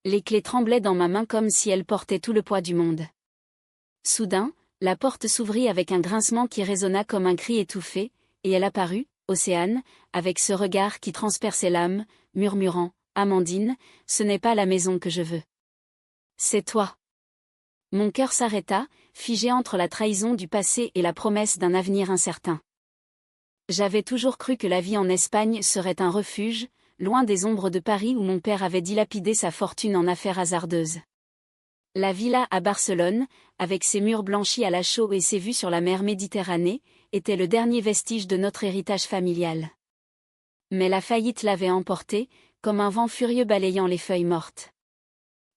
Les clés tremblaient dans ma main comme si elles portaient tout le poids du monde. Soudain, la porte s'ouvrit avec un grincement qui résonna comme un cri étouffé, et elle apparut, Océane, avec ce regard qui transperçait l'âme, murmurant « Amandine, ce n'est pas la maison que je veux. C'est toi. » Mon cœur s'arrêta, figé entre la trahison du passé et la promesse d'un avenir incertain. J'avais toujours cru que la vie en Espagne serait un refuge, loin des ombres de Paris où mon père avait dilapidé sa fortune en affaires hasardeuses. La villa à Barcelone, avec ses murs blanchis à la chaux et ses vues sur la mer Méditerranée, était le dernier vestige de notre héritage familial. Mais la faillite l'avait emporté, comme un vent furieux balayant les feuilles mortes.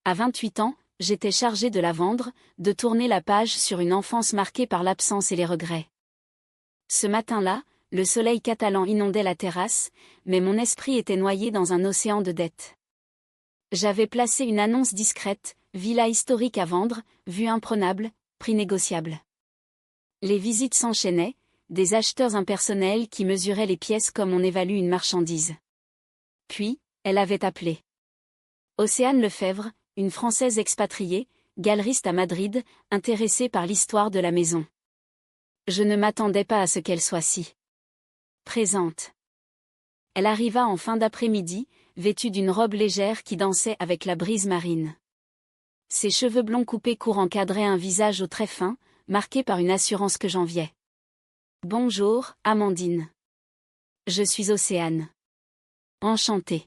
À 28 ans, j'étais chargée de la vendre, de tourner la page sur une enfance marquée par l'absence et les regrets. Ce matin-là, le soleil catalan inondait la terrasse, mais mon esprit était noyé dans un océan de dettes. J'avais placé une annonce discrète, villa historique à vendre, vue imprenable, prix négociable. Les visites s'enchaînaient, des acheteurs impersonnels qui mesuraient les pièces comme on évalue une marchandise. Puis, elle avait appelé. Océane Lefebvre, une Française expatriée, galeriste à Madrid, intéressée par l'histoire de la maison. Je ne m'attendais pas à ce qu'elle soit si présente. Elle arriva en fin d'après-midi, vêtue d'une robe légère qui dansait avec la brise marine. Ses cheveux blonds coupés courts encadraient un visage aux traits fins, marqué par une assurance que j'enviais. « Bonjour, Amandine. Je suis Océane. Enchantée. »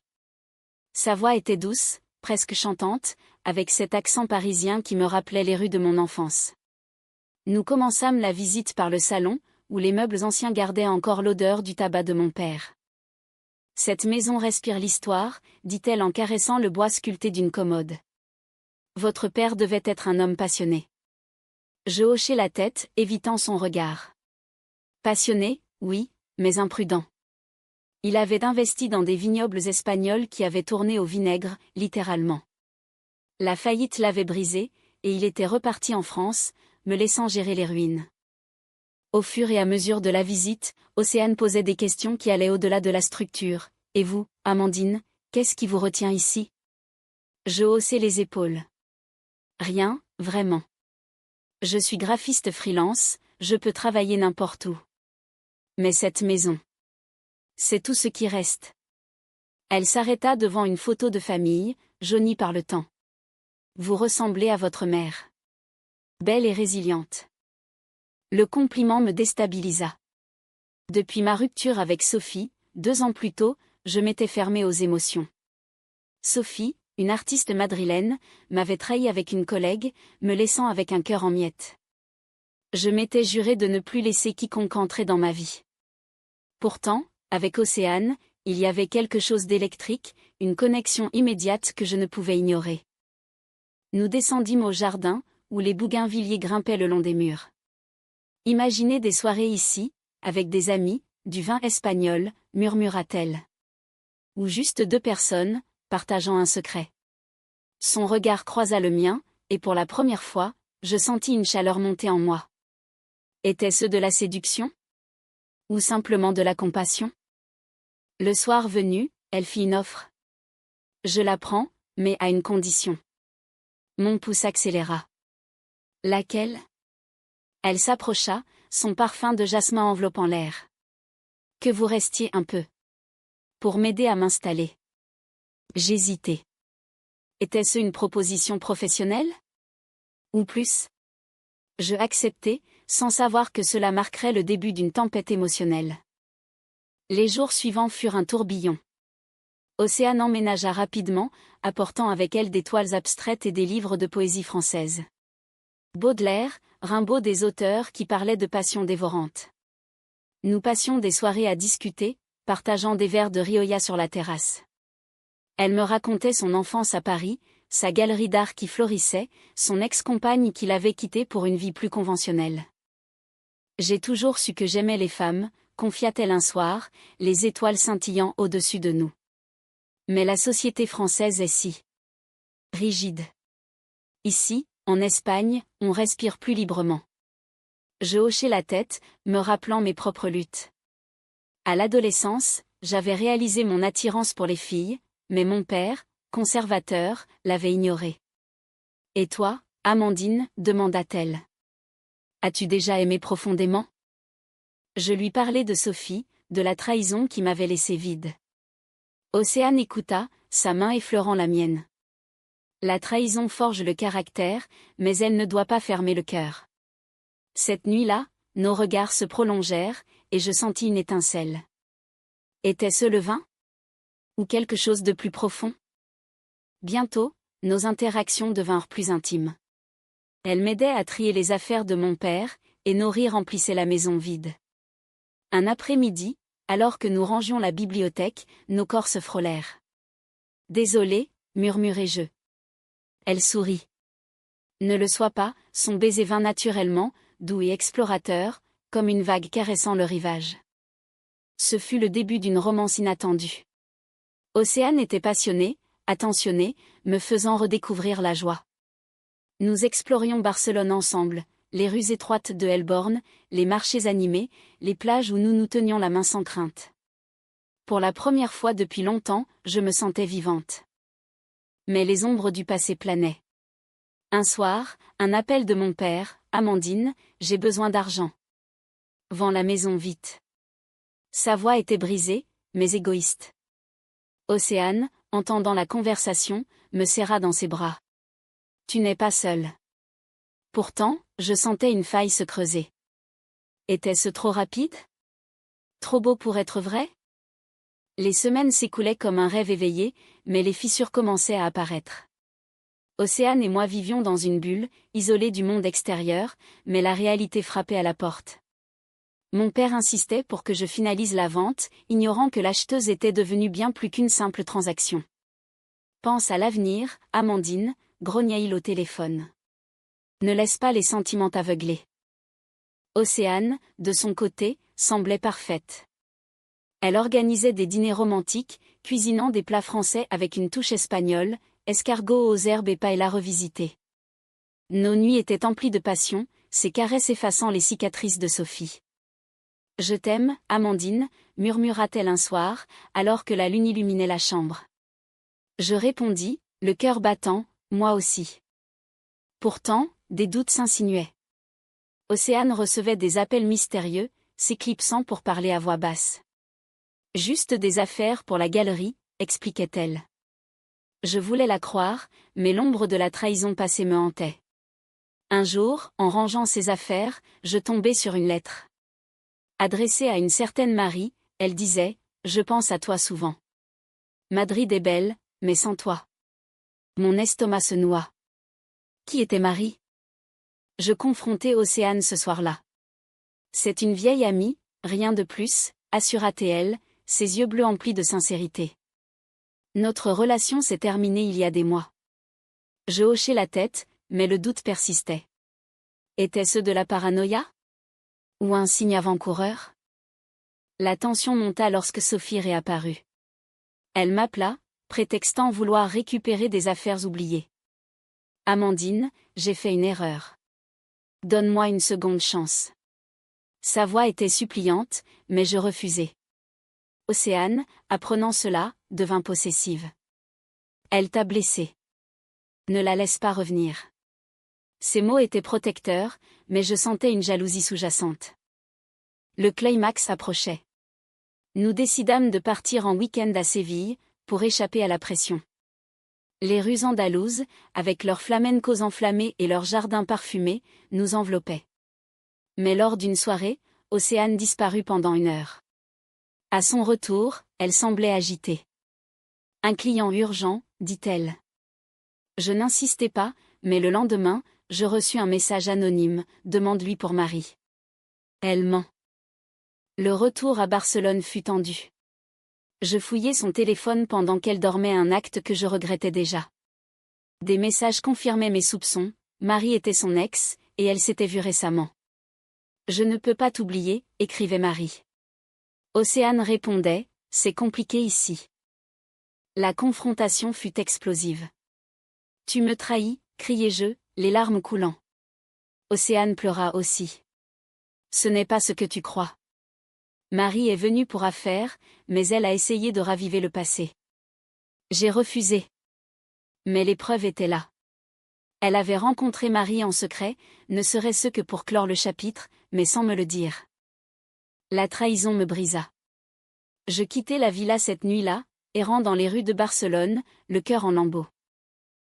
Sa voix était douce, presque chantante, avec cet accent parisien qui me rappelait les rues de mon enfance. Nous commençâmes la visite par le salon, où les meubles anciens gardaient encore l'odeur du tabac de mon père. « Cette maison respire l'histoire, » dit-elle en caressant le bois sculpté d'une commode. « Votre père devait être un homme passionné. » Je hochai la tête, évitant son regard. Passionné, oui, mais imprudent. Il avait investi dans des vignobles espagnols qui avaient tourné au vinaigre, littéralement. La faillite l'avait brisé, et il était reparti en France, me laissant gérer les ruines. Au fur et à mesure de la visite, Océane posait des questions qui allaient au-delà de la structure. « Et vous, Amandine, qu'est-ce qui vous retient ici ?» Je haussai les épaules. « Rien, vraiment. Je suis graphiste freelance, je peux travailler n'importe où. Mais cette maison, c'est tout ce qui reste. » Elle s'arrêta devant une photo de famille, jaunie par le temps. « Vous ressemblez à votre mère. Belle et résiliente. » Le compliment me déstabilisa. Depuis ma rupture avec Sophie, 2 ans plus tôt, je m'étais fermée aux émotions. Sophie, une artiste madrilène, m'avait trahi avec une collègue, me laissant avec un cœur en miettes. Je m'étais juré de ne plus laisser quiconque entrer dans ma vie. Pourtant, avec Océane, il y avait quelque chose d'électrique, une connexion immédiate que je ne pouvais ignorer. Nous descendîmes au jardin, où les bougainvilliers grimpaient le long des murs. Imaginez des soirées ici, avec des amis, du vin espagnol, murmura-t-elle. Ou juste 2 personnes, partageant un secret. Son regard croisa le mien, et pour la première fois, je sentis une chaleur monter en moi. Était-ce de la séduction? Ou simplement de la compassion? Le soir venu, elle fit une offre. Je la prends, mais à une condition. Mon pouce accéléra. Laquelle? Elle s'approcha, son parfum de jasmin enveloppant l'air. Que vous restiez un peu. Pour m'aider à m'installer. J'hésitais. Était-ce une proposition professionnelle? Ou plus? Je acceptai, sans savoir que cela marquerait le début d'une tempête émotionnelle. Les jours suivants furent un tourbillon. Océane emménagea rapidement, apportant avec elle des toiles abstraites et des livres de poésie française. Baudelaire, Rimbaud, des auteurs qui parlaient de passion dévorante. Nous passions des soirées à discuter, partageant des verres de Rioja sur la terrasse. Elle me racontait son enfance à Paris, sa galerie d'art qui florissait, son ex-compagne qui l'avait quittée pour une vie plus conventionnelle. J'ai toujours su que j'aimais les femmes, confia-t-elle un soir, les étoiles scintillant au-dessus de nous. Mais la société française est si rigide. Ici, en Espagne, on respire plus librement. Je hochai la tête, me rappelant mes propres luttes. À l'adolescence, j'avais réalisé mon attirance pour les filles, mais mon père, conservateur, l'avait ignoré. Et toi, Amandine, demanda-t-elle. As-tu déjà aimé profondément? Je lui parlais de Sophie, de la trahison qui m'avait laissé vide. Océane écouta, sa main effleurant la mienne. La trahison forge le caractère, mais elle ne doit pas fermer le cœur. Cette nuit-là, nos regards se prolongèrent, et je sentis une étincelle. Était-ce le vin? Ou quelque chose de plus profond? Bientôt, nos interactions devinrent plus intimes. Elle m'aidait à trier les affaires de mon père, et nos rires remplissaient la maison vide. Un après-midi, alors que nous rangions la bibliothèque, nos corps se frôlèrent. Désolé, murmurai-je. Elle sourit. Ne le sois pas, son baiser vint naturellement, doux et explorateur, comme une vague caressant le rivage. Ce fut le début d'une romance inattendue. Océane était passionnée, attentionnée, me faisant redécouvrir la joie. Nous explorions Barcelone ensemble, les rues étroites de Helborn, les marchés animés, les plages où nous nous tenions la main sans crainte. Pour la première fois depuis longtemps, je me sentais vivante. Mais les ombres du passé planaient. Un soir, un appel de mon père, Amandine, j'ai besoin d'argent. Vends la maison vite. Sa voix était brisée, mais égoïste. Océane, entendant la conversation, me serra dans ses bras. Tu n'es pas seule. Pourtant, je sentais une faille se creuser. Était-ce trop rapide? Trop beau pour être vrai? Les semaines s'écoulaient comme un rêve éveillé, mais les fissures commençaient à apparaître. Océane et moi vivions dans une bulle, isolés du monde extérieur, mais la réalité frappait à la porte. Mon père insistait pour que je finalise la vente, ignorant que l'acheteuse était devenue bien plus qu'une simple transaction. Pense à l'avenir, Amandine, grogna-t-il au téléphone. Ne laisse pas les sentiments t'aveugler. Océane, de son côté, semblait parfaite. Elle organisait des dîners romantiques, cuisinant des plats français avec une touche espagnole, escargots aux herbes et paella revisitée. Nos nuits étaient emplies de passion, ses caresses effaçant les cicatrices de Sophie. Je t'aime, Amandine, murmura-t-elle un soir, alors que la lune illuminait la chambre. Je répondis, le cœur battant, moi aussi. Pourtant, des doutes s'insinuaient. Océane recevait des appels mystérieux, s'éclipsant pour parler à voix basse. Juste des affaires pour la galerie, expliquait-elle. Je voulais la croire, mais l'ombre de la trahison passée me hantait. Un jour, en rangeant ses affaires, je tombai sur une lettre. Adressée à une certaine Marie, elle disait « Je pense à toi souvent. Madrid est belle, mais sans toi. » Mon estomac se noua. Qui était Marie? Je confrontai Océane ce soir-là. C'est une vieille amie, rien de plus, assura-t-elle, ses yeux bleus emplis de sincérité. Notre relation s'est terminée il y a des mois. Je hochai la tête, mais le doute persistait. Était-ce de la paranoïa? Ou un signe avant-coureur? La tension monta lorsque Sophie réapparut. Elle m'appela, prétextant vouloir récupérer des affaires oubliées. Amandine, j'ai fait une erreur. Donne-moi une seconde chance. Sa voix était suppliante, mais je refusai. Océane, apprenant cela, devint possessive. Elle t'a blessé. Ne la laisse pas revenir. Ces mots étaient protecteurs, mais je sentais une jalousie sous-jacente. Le climax approchait. Nous décidâmes de partir en week-end à Séville, pour échapper à la pression. Les rues andalouses, avec leurs flamencos enflammés et leurs jardins parfumés, nous enveloppaient. Mais lors d'une soirée, Océane disparut pendant 1 heure. À son retour, elle semblait agitée. Un client urgent, dit-elle. Je n'insistai pas, mais le lendemain, je reçus un message anonyme, demande-lui pour Marie. Elle ment. Le retour à Barcelone fut tendu. Je fouillai son téléphone pendant qu'elle dormait, un acte que je regrettais déjà. Des messages confirmaient mes soupçons, Marie était son ex, et elle s'était vue récemment. Je ne peux pas t'oublier, écrivait Marie. Océane répondait, c'est compliqué ici. La confrontation fut explosive. Tu me trahis, criai-je, les larmes coulant. Océane pleura aussi. Ce n'est pas ce que tu crois. Marie est venue pour affaires, mais elle a essayé de raviver le passé. J'ai refusé. Mais l'épreuve était là. Elle avait rencontré Marie en secret, ne serait-ce que pour clore le chapitre, mais sans me le dire. La trahison me brisa. Je quittai la villa cette nuit-là, errant dans les rues de Barcelone, le cœur en lambeaux.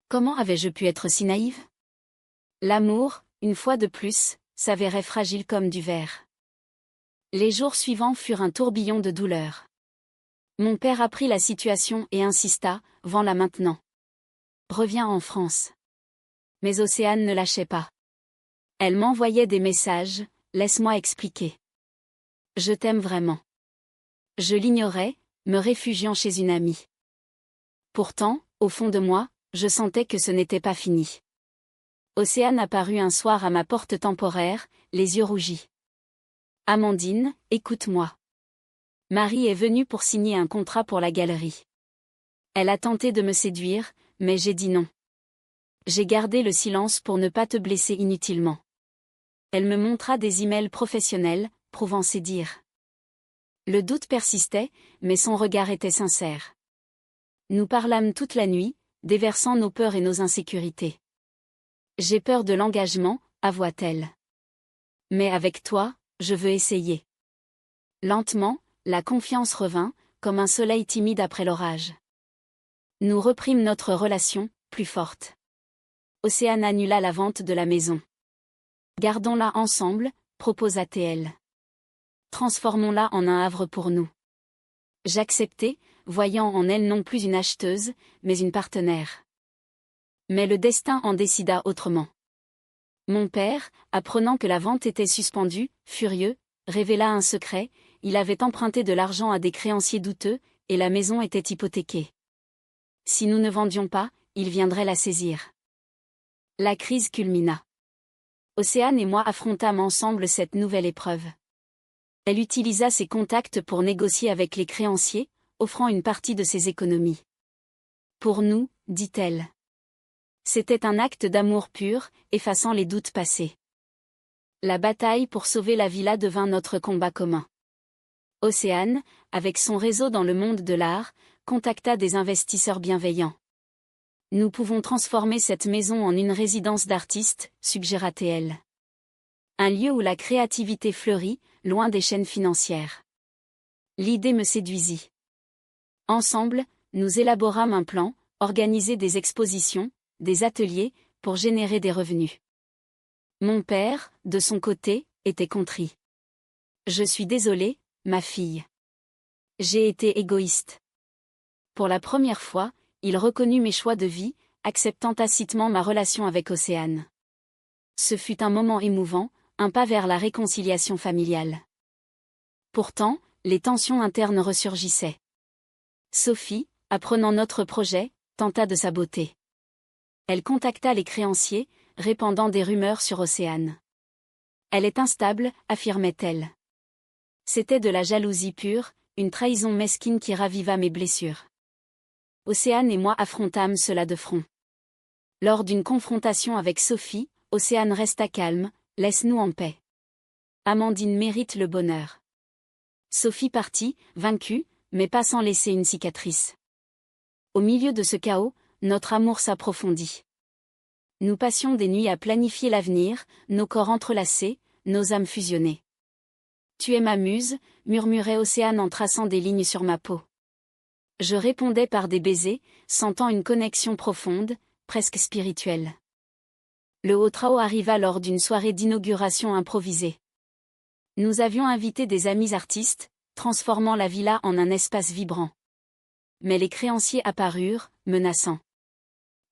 Comment avais-je pu être si naïve? L'amour, une fois de plus, s'avérait fragile comme du verre. Les jours suivants furent un tourbillon de douleur. Mon père apprit la situation et insista, vends-la maintenant. Reviens en France. Mais Océane ne lâchait pas. Elle m'envoyait des messages, laisse-moi expliquer. Je t'aime vraiment. Je l'ignorais, me réfugiant chez une amie. Pourtant, au fond de moi, je sentais que ce n'était pas fini. Océane apparut un soir à ma porte temporaire, les yeux rougis. Amandine, écoute-moi. Marie est venue pour signer un contrat pour la galerie. Elle a tenté de me séduire, mais j'ai dit non. J'ai gardé le silence pour ne pas te blesser inutilement. Elle me montra des emails professionnels, prouvant ses dires. Le doute persistait, mais son regard était sincère. Nous parlâmes toute la nuit, déversant nos peurs et nos insécurités. J'ai peur de l'engagement, avoua-t-elle. Mais avec toi, je veux essayer. Lentement, la confiance revint, comme un soleil timide après l'orage. Nous reprîmes notre relation, plus forte. Océane annula la vente de la maison. Gardons-la ensemble, proposa-t-elle. Transformons-la en un havre pour nous. J'acceptai, voyant en elle non plus une acheteuse, mais une partenaire. Mais le destin en décida autrement. Mon père, apprenant que la vente était suspendue, furieux, révéla un secret, il avait emprunté de l'argent à des créanciers douteux, et la maison était hypothéquée. Si nous ne vendions pas, il viendrait la saisir. La crise culmina. Océane et moi affrontâmes ensemble cette nouvelle épreuve. Elle utilisa ses contacts pour négocier avec les créanciers, offrant une partie de ses économies. Pour nous, dit-elle. C'était un acte d'amour pur, effaçant les doutes passés. La bataille pour sauver la villa devint notre combat commun. Océane, avec son réseau dans le monde de l'art, contacta des investisseurs bienveillants. Nous pouvons transformer cette maison en une résidence d'artistes, suggéra-t-elle. Un lieu où la créativité fleurit, loin des chaînes financières. L'idée me séduisit. Ensemble, nous élaborâmes un plan, organiser des expositions, des ateliers, pour générer des revenus. Mon père, de son côté, était contrit. Je suis désolé, ma fille. J'ai été égoïste. Pour la première fois, il reconnut mes choix de vie, acceptant tacitement ma relation avec Océane. Ce fut un moment émouvant, un pas vers la réconciliation familiale. Pourtant, les tensions internes ressurgissaient. Sophie, apprenant notre projet, tenta de saboter. Elle contacta les créanciers, répandant des rumeurs sur Océane. Elle est instable, affirmait-elle. C'était de la jalousie pure, une trahison mesquine qui raviva mes blessures. Océane et moi affrontâmes cela de front. Lors d'une confrontation avec Sophie, Océane resta calme, laisse-nous en paix. Amandine mérite le bonheur. Sophie partit, vaincue, mais pas sans laisser une cicatrice. Au milieu de ce chaos, notre amour s'approfondit. Nous passions des nuits à planifier l'avenir, nos corps entrelacés, nos âmes fusionnées. Tu es ma muse, murmurait Océane en traçant des lignes sur ma peau. Je répondais par des baisers, sentant une connexion profonde, presque spirituelle. Le haut trao arriva lors d'une soirée d'inauguration improvisée. Nous avions invité des amis artistes, transformant la villa en un espace vibrant. Mais les créanciers apparurent, menaçants.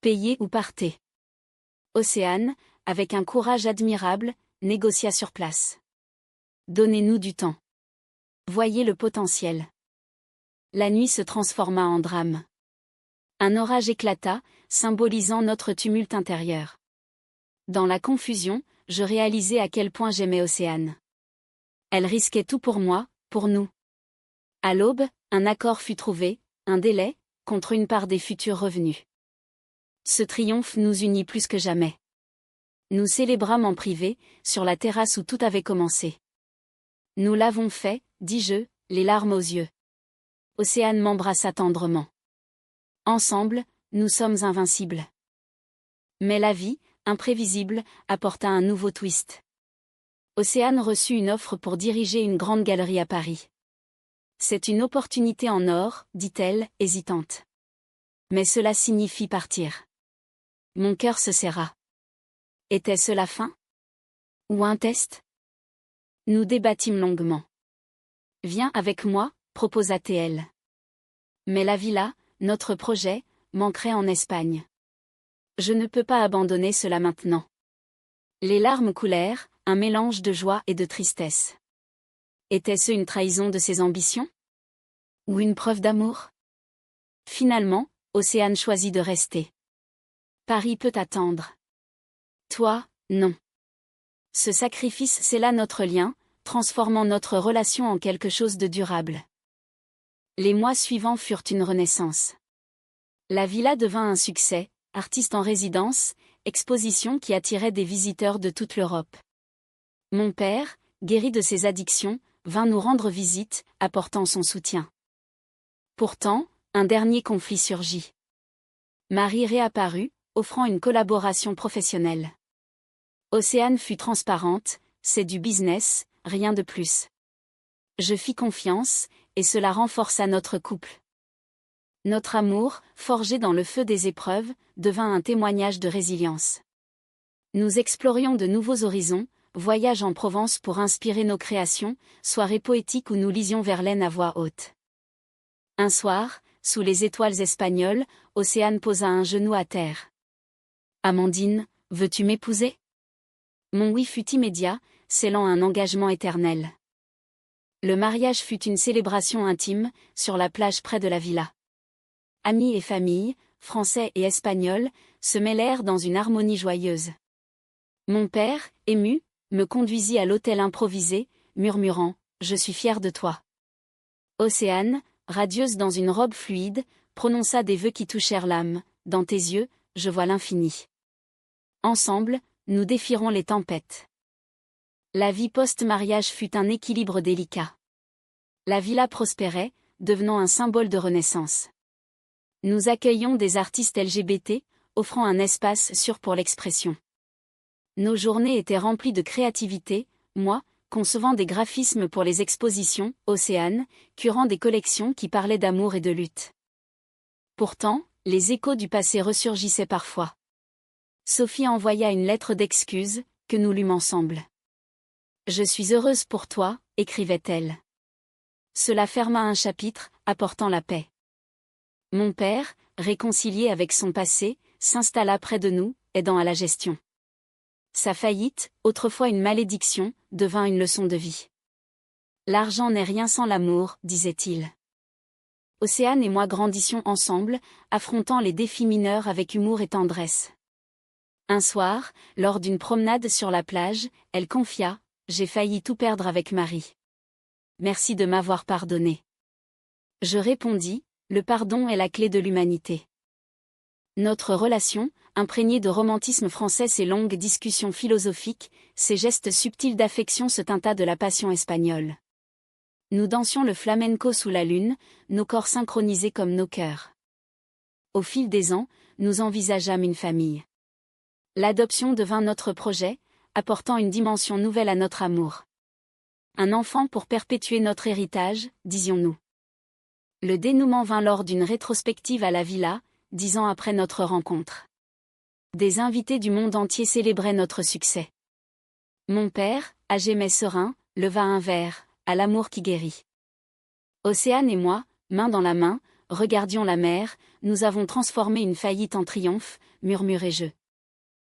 Payez ou partez. Océane, avec un courage admirable, négocia sur place. Donnez-nous du temps. Voyez le potentiel. La nuit se transforma en drame. Un orage éclata, symbolisant notre tumulte intérieur. Dans la confusion, je réalisai à quel point j'aimais Océane. Elle risquait tout pour moi, pour nous. À l'aube, un accord fut trouvé, un délai, contre une part des futurs revenus. Ce triomphe nous unit plus que jamais. Nous célébrâmes en privé, sur la terrasse où tout avait commencé. Nous l'avons fait, dis-je, les larmes aux yeux. Océane m'embrassa tendrement. Ensemble, nous sommes invincibles. Mais la vie, imprévisible, apporta un nouveau twist. Océane reçut une offre pour diriger une grande galerie à Paris. C'est une opportunité en or, dit-elle, hésitante. Mais cela signifie partir. Mon cœur se serra. Était-ce la fin? Ou un test? Nous débattîmes longuement. Viens avec moi, proposa TL. Mais la villa, notre projet, manquerait en Espagne. Je ne peux pas abandonner cela maintenant. Les larmes coulèrent, un mélange de joie et de tristesse. Était-ce une trahison de ses ambitions? Ou une preuve d'amour? Finalement, Océane choisit de rester. Paris peut attendre. Toi, non. Ce sacrifice scella notre lien, transformant notre relation en quelque chose de durable. Les mois suivants furent une renaissance. La villa devint un succès, artiste en résidence, exposition qui attirait des visiteurs de toute l'Europe. Mon père, guéri de ses addictions, vint nous rendre visite, apportant son soutien. Pourtant, un dernier conflit surgit. Marie réapparut, offrant une collaboration professionnelle. Océane fut transparente, c'est du business, rien de plus. Je fis confiance, et cela renforça notre couple. Notre amour, forgé dans le feu des épreuves, devint un témoignage de résilience. Nous explorions de nouveaux horizons, voyages en Provence pour inspirer nos créations, soirées poétiques où nous lisions Verlaine à voix haute. Un soir, sous les étoiles espagnoles, Océane posa un genou à terre. « Amandine, veux-tu m'épouser ?» Mon oui fut immédiat, scellant un engagement éternel. Le mariage fut une célébration intime, sur la plage près de la villa. Amis et famille, français et espagnols, se mêlèrent dans une harmonie joyeuse. Mon père, ému, me conduisit à l'hôtel improvisé, murmurant « Je suis fier de toi ». Océane, radieuse dans une robe fluide, prononça des vœux qui touchèrent l'âme. « Dans tes yeux, je vois l'infini. » Ensemble, nous défierons les tempêtes. La vie post-mariage fut un équilibre délicat. La villa prospérait, devenant un symbole de renaissance. Nous accueillions des artistes LGBT, offrant un espace sûr pour l'expression. Nos journées étaient remplies de créativité, moi, concevant des graphismes pour les expositions, Océane, curant des collections qui parlaient d'amour et de lutte. Pourtant, les échos du passé ressurgissaient parfois. Sophie envoya une lettre d'excuse, que nous lûmes ensemble. « Je suis heureuse pour toi », écrivait-elle. Cela ferma un chapitre, apportant la paix. Mon père, réconcilié avec son passé, s'installa près de nous, aidant à la gestion. Sa faillite, autrefois une malédiction, devint une leçon de vie. « L'argent n'est rien sans l'amour », disait-il. Océane et moi grandissions ensemble, affrontant les défis mineurs avec humour et tendresse. Un soir, lors d'une promenade sur la plage, elle confia « J'ai failli tout perdre avec Marie. Merci de m'avoir pardonné. » Je répondis « Le pardon est la clé de l'humanité. » Notre relation, imprégnée de romantisme français, ses longues discussions philosophiques, ses gestes subtils d'affection se teinta de la passion espagnole. Nous dansions le flamenco sous la lune, nos corps synchronisés comme nos cœurs. Au fil des ans, nous envisageâmes une famille. L'adoption devint notre projet, apportant une dimension nouvelle à notre amour. Un enfant pour perpétuer notre héritage, disions-nous. Le dénouement vint lors d'une rétrospective à la villa, 10 ans après notre rencontre. Des invités du monde entier célébraient notre succès. Mon père, âgé mais serein, leva un verre, à l'amour qui guérit. Océane et moi, main dans la main, regardions la mer, nous avons transformé une faillite en triomphe, murmurai-je.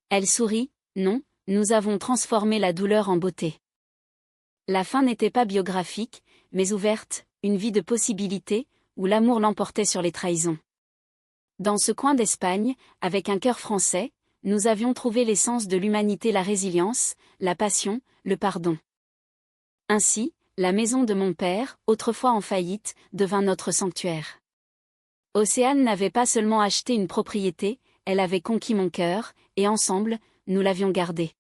Elle sourit, non, nous avons transformé la douleur en beauté. La fin n'était pas biographique, mais ouverte, une vie de possibilités, où l'amour l'emportait sur les trahisons. Dans ce coin d'Espagne, avec un cœur français, nous avions trouvé l'essence de l'humanité, la résilience, la passion, le pardon. Ainsi, la maison de mon père, autrefois en faillite, devint notre sanctuaire. Océane n'avait pas seulement acheté une propriété, elle avait conquis mon cœur, et ensemble, nous l'avions gardée.